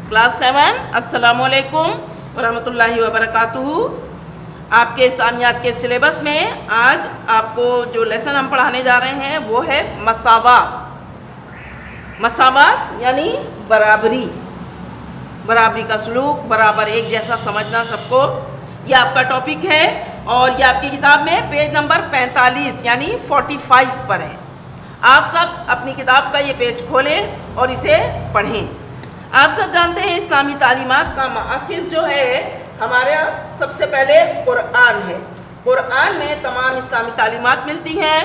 Class 7 अस्सलाम वालेकुम वरहमतुल्लाहि वबरकातुहू। आपके इस्लामियात के सिलेबस में आज आपको जो लेसन हम पढ़ाने जा रहे हैं वो है मसावात। मसावात यानी बराबरी, बराबरी का सलूक, बराबर एक जैसा समझना सबको, ये आपका टॉपिक है और ये आपकी किताब में पेज नंबर 45 यानी 45 पर है। आप सब अपनी किताब का ये पेज खोलें और इसे पढ़ें। आप सब जानते हैं इस्लामी तालीमात का माखिज़ जो है हमारा सबसे पहले कुरान है। कुरान में तमाम इस्लामी तालीमात मिलती हैं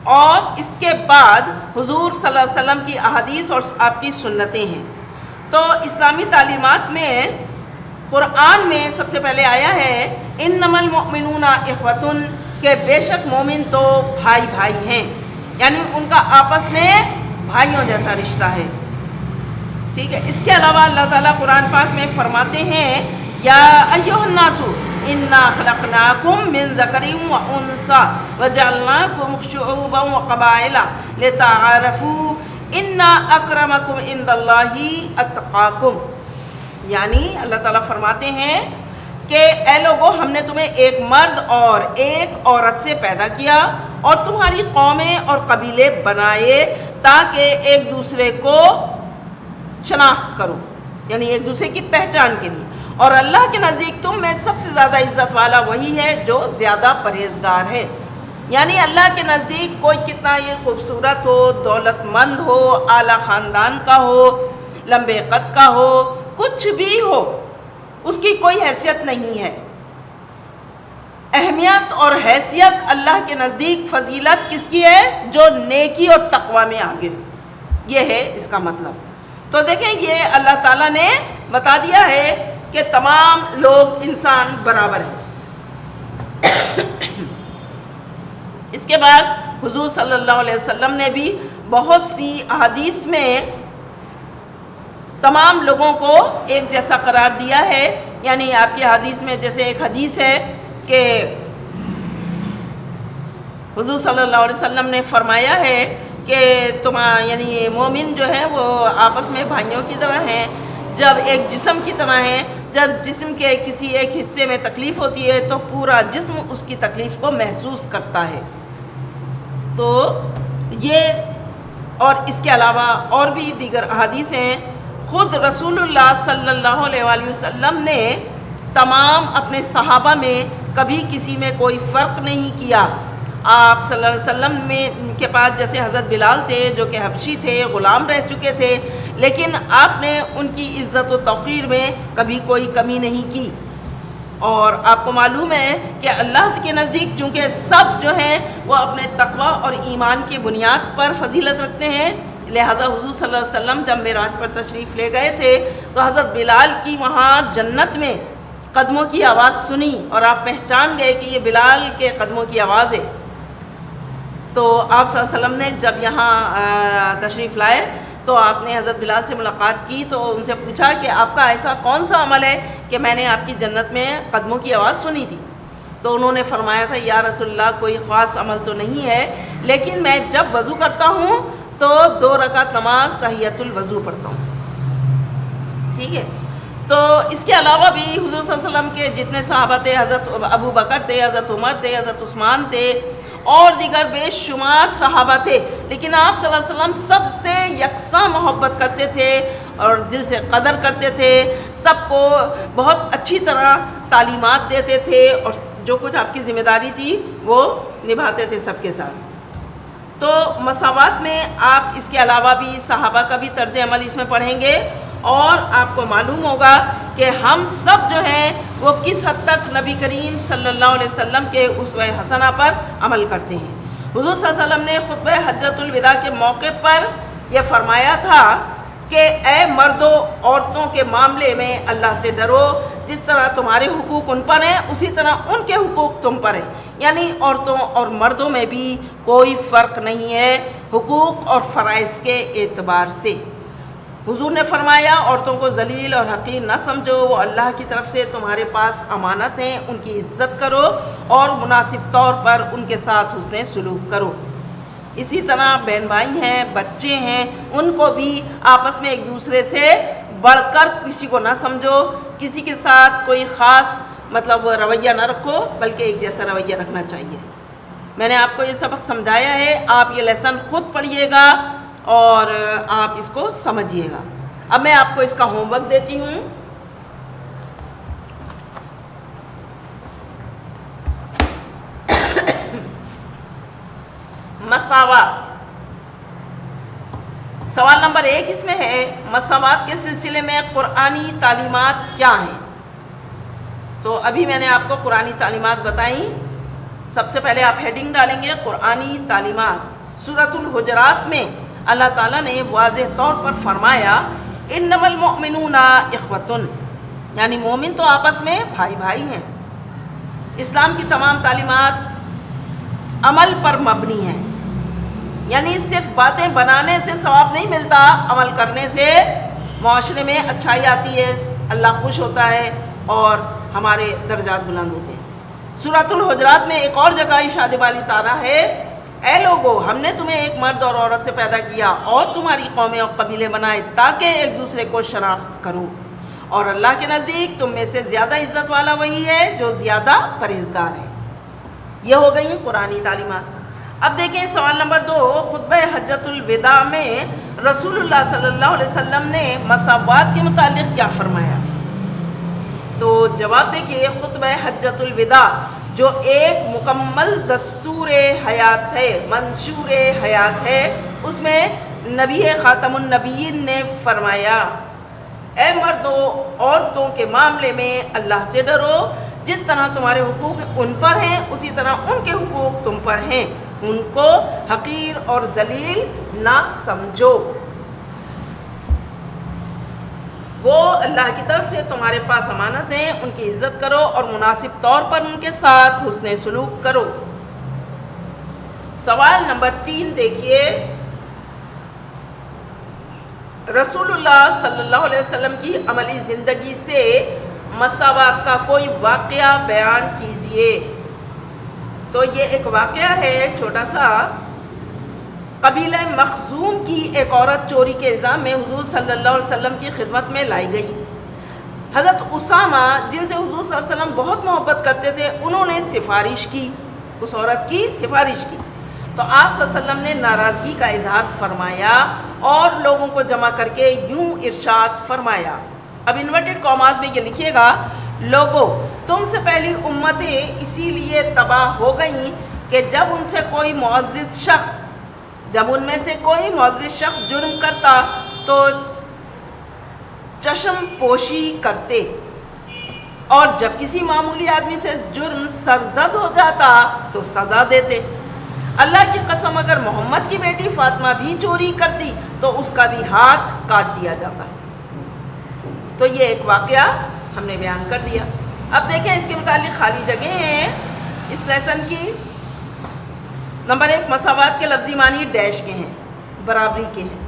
और इसके बाद हुजूर सल्लल्लाहु अलैहि वसल्लम की अहादीस और आपकी सुन्नतें हैं। तो इस्लामी तालीमात में कुरान में सबसे पहले आया है इन्नमल मुमिनूना इख्वतुन, के बेशक मोमिन तो भाई भाई हैं, यानी उनका आपस में भाइयों जैसा रिश्ता है। ठीक है। इसके अलावा अल्लाह ताला कुरान पाक में फरमाते हैं या अय्युहन्नासु इन्ना खलक़नाकुम मिन ज़करिन व उन्सा व जअलनाकुम शुऊबन व क़बाइला लितआरफ़ू इन्ना अक्रमकुम इंदल्लाहि अत्क़ाकुम। यानी अल्लाह ताला फरमाते हैं कि ए लोगों, हमने तुम्हें एक मर्द और एक औरत से पैदा किया और तुम्हारी कौमें और कबीले बनाए ताकि एक दूसरे को शनाख्त करो, यानी एक दूसरे की पहचान के लिए। और अल्लाह के नज़दीक तुम में सबसे ज़्यादा इज़्ज़त वाला वही है जो ज़्यादा परहेज़गार है। यानी अल्लाह के नज़दीक कोई कितना ही खूबसूरत हो, दौलतमंद हो, आला ख़ानदान का हो, लंबे कद का हो, कुछ भी हो, उसकी कोई हैसियत नहीं है। अहमियत और हैसियत अल्लाह के नज़दीक फ़जीलत किसकी है? जो नेकी और तक़वा में आगे, ये है इसका मतलब। तो देखें, ये अल्लाह ताला ने बता दिया है कि तमाम लोग इंसान बराबर हैं। इसके बाद हुजूर सल्लल्लाहु अलैहि वसल्लम ने भी बहुत सी अहादीस में तमाम लोगों को एक जैसा करार दिया है। यानी आपकी हदीस में जैसे एक हदीस है कि हुजूर सल्लल्लाहु अलैहि वसल्लम ने फरमाया है कि तुम यानी मोमिन जो है वो आपस में भाइयों की तरह हैं, जब एक जिस्म की तरह हैं। जब जिस्म के किसी एक हिस्से में तकलीफ़ होती है तो पूरा जिस्म उसकी तकलीफ़ को महसूस करता है। तो ये और इसके अलावा और भी दीगर अहादीस हैं। ख़ुद रसूलुल्लाह सल्लल्लाहु अलैहि वसल्लम ने तमाम अपने सहाबा में कभी किसी में कोई फ़र्क नहीं किया। आप सल्लल्लाहु अलैहि वसल्लम में के पास जैसे हज़रत बिलाल थे जो कि हबशी थे, ग़ुलाम रह चुके थे, लेकिन आपने उनकी इज़्ज़त व तौक़ीर में कभी कोई कमी नहीं की। और आपको मालूम है कि अल्लाह के नज़दीक चूँकि सब जो हैं वो अपने तक़वा और ईमान की बुनियाद पर फजीलत रखते हैं, लिहाजा हुज़ूर सल्लल्लाहु अलैहि वसल्लम जब मेराज पर तशरीफ़ ले गए थे तो हज़रत बिलाल की वहाँ जन्नत में कदमों की आवाज़ सुनी और आप पहचान गए कि ये बिलाल के कदमों की आवाज़ है। तो आप सल्लल्लाहु अलैहि वसल्लम ने जब यहाँ तशरीफ़ लाए तो आपने हज़रत बिलाल से मुलाकात की तो उनसे पूछा कि आपका ऐसा कौन सा अमल है कि मैंने आपकी जन्नत में कदमों की आवाज़ सुनी थी। तो उन्होंने फरमाया था, या रसूलल्लाह, कोई ख़ास अमल तो नहीं है, लेकिन मैं जब वज़ू करता हूँ तो 2 रकात नमाज तहियतुल वज़ू पढ़ता हूँ। ठीक है। तो इसके अलावा भी हुज़ूर सल्लल्लाहु अलैहि वसल्लम के जितने सहाबा थे, हज़रत अबू बकर थे, हज़रत उमर थे, हज़रत उस्मान थे और दीगर बेशुमार सहाबा थे, लेकिन आप सल्लल्लाहु अलैहि वसल्लम सबसे यकसा मोहब्बत करते थे और दिल से कदर करते थे। सबको बहुत अच्छी तरह तालीमात देते थे और जो कुछ आपकी ज़िम्मेदारी थी वो निभाते थे सबके साथ। तो मसावात में आप इसके अलावा भी सहाबा का भी तर्ज अमल इसमें पढ़ेंगे और आपको मालूम होगा कि हम सब जो हैं वो किस हद तक नबी करीम सल्लल्लाहु अलैहि वसल्लम के उसवे हसना पर अमल करते हैं। हुज़ूर सल्लल्लाहु अलैहि वसल्लम ने खुतबे हज्जतुल विदा के मौके पर यह फरमाया था कि ए मर्दों, औरतों के मामले में अल्लाह से डरो, जिस तरह तुम्हारे हुकूक उन पर हैं उसी तरह उनके हुकूक तुम पर हैं। यानी औरतों और मर्दों में भी कोई फ़र्क नहीं है हुकूक और फ़राइज़ के एतबार से। हुजूर ने फरमाया, औरतों को जलील और हकीर न समझो, वो अल्लाह की तरफ से तुम्हारे पास अमानत हैं, उनकी इज़्ज़त करो और मुनासिब तौर पर उनके साथ हुस्न सलूक करो। इसी तरह बहन भाई हैं, बच्चे हैं, उनको भी आपस में एक दूसरे से بڑھ کر کسی کو نہ سمجھو، کسی کے ساتھ کوئی خاص مطلب رویہ نہ رکھو، بلکہ ایک جیسا رویہ رکھنا چاہیے۔ میں نے آپ کو یہ سبق سمجھایا ہے، آپ یہ لیسن خود پڑھیے گا اور آپ اس کو سمجھیے گا۔ اب میں آپ کو اس کا ہوم ورک دیتی ہوں۔ مساوات، سوال نمبر 1 اس میں ہے، مساوات کے سلسلے میں قرآنی تعلیمات کیا ہیں؟ تو ابھی میں نے آپ کو قرآنی تعلیمات بتائیں۔ سب سے پہلے آپ ہیڈنگ ڈالیں گے قرآنی تعلیمات۔ سورۃ الحجرات میں اللہ تعالیٰ نے واضح طور پر فرمایا انما المؤمنون اخوۃ، یعنی مومن تو آپس میں بھائی بھائی ہیں۔ اسلام کی تمام تعلیمات عمل پر مبنی ہیں، یعنی صرف باتیں بنانے سے ثواب نہیں ملتا، عمل کرنے سے معاشرے میں اچھائی آتی ہے، اللہ خوش ہوتا ہے اور ہمارے درجات بلند ہوتے ہیں۔ سورۃ الحجرات میں ایک اور جگہ ارشاد والی تعالیٰ ہے، اے لوگو ہم نے تمہیں ایک مرد اور عورت سے پیدا کیا اور تمہاری قومیں اور قبیلے بنائے تاکہ ایک دوسرے کو شناخت کرو، اور اللہ کے نزدیک تم میں سے زیادہ عزت والا وہی ہے جو زیادہ پرہیزگار ہے۔ یہ ہو گئی قرآنی تعلیمات۔ اب دیکھیں سوال نمبر 2، خطبہ حجۃ الوداع میں رسول اللہ صلی اللہ علیہ وسلم نے مساوات کے متعلق کیا فرمایا؟ تو جواب دیکھیے، خطبہ حجۃ الوداع جو ایک مکمل دستور حیات ہے، منشور حیات ہے، اس میں نبی خاتم النبیین نے فرمایا، اے مردوں عورتوں کے معاملے میں اللہ سے ڈرو، جس طرح تمہارے حقوق ان پر ہیں اسی طرح ان کے حقوق تم پر ہیں، ان کو حقیر اور ذلیل نہ سمجھو، وہ اللہ کی طرف سے تمہارے پاس امانت ہیں، ان کی عزت کرو اور مناسب طور پر ان کے ساتھ حسن سلوک کرو۔ سوال نمبر 3 دیکھیے، رسول اللہ صلی اللہ علیہ وسلم کی عملی زندگی سے مساوات کا کوئی واقعہ بیان کیجئے۔ تو یہ ایک واقعہ ہے چھوٹا سا، قبیلہ مخزوم کی ایک عورت چوری کے الزام میں حضور صلی اللہ علیہ وسلم کی خدمت میں لائی گئی۔ حضرت اسامہ جن سے حضور صلی اللہ علیہ وسلم بہت محبت کرتے تھے، انہوں نے سفارش کی، اس عورت کی سفارش کی، تو آپ صلی اللہ علیہ وسلم نے ناراضگی کا اظہار فرمایا اور لوگوں کو جمع کر کے یوں ارشاد فرمایا۔ اب انورٹڈ کاماز میں یہ لکھیے گا، لوگوں تم سے پہلی امتیں اسی لیے تباہ ہو گئیں کہ جب ان میں سے کوئی معزز شخص جرم کرتا تو چشم پوشی کرتے، اور جب کسی معمولی آدمی سے جرم سرزد ہو جاتا تو سزا دیتے۔ اللہ کی قسم اگر محمد کی بیٹی فاطمہ بھی چوری کرتی تو اس کا بھی ہاتھ کاٹ دیا جاتا۔ تو یہ ایک واقعہ ہم نے بیان کر دیا۔ اب دیکھیں اس کے متعلق خالی جگہیں ہیں اس لیسن کی۔ نمبر 1، مساوات کے لفظی معنی ڈیش کے ہیں، برابری کے ہیں۔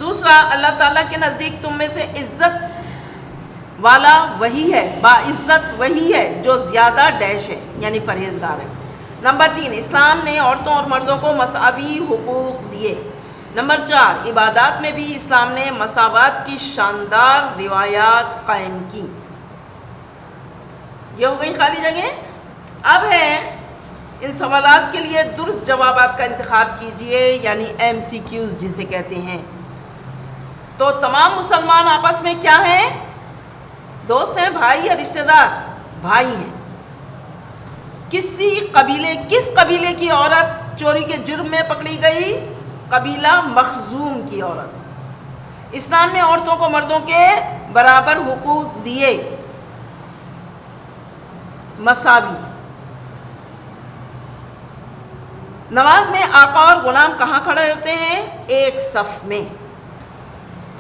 دوسرا، اللہ تعالیٰ کے نزدیک تم میں سے عزت والا وہی ہے، باعزت وہی ہے جو زیادہ ڈیش ہے، یعنی پرہیزگار ہے۔ نمبر 3، اسلام نے عورتوں اور مردوں کو مساوی حقوق دیے۔ نمبر 4، عبادات میں بھی اسلام نے مساوات کی شاندار روایات قائم کی۔ یہ ہو گئی خالی جگہ۔ اب ہے ان سوالات کے لیے درست جوابات کا انتخاب کیجئے، یعنی MCQs جنسے کہتے ہیں۔ تو تمام مسلمان آپس میں کیا ہیں؟ دوست ہیں، بھائی یا رشتہ دار؟ بھائی ہیں۔ کس قبیلے کی عورت چوری کے جرم میں پکڑی گئی؟ قبیلہ مخزوم کی عورت۔ اسلام نے عورتوں کو مردوں کے برابر حقوق دیے، مساوی۔ نماز میں آقا اور غلام کہاں کھڑے ہوتے ہیں؟ ایک صف میں۔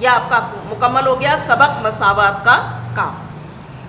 یہ آپ کا مکمل ہو گیا سبق مساوات کا کام۔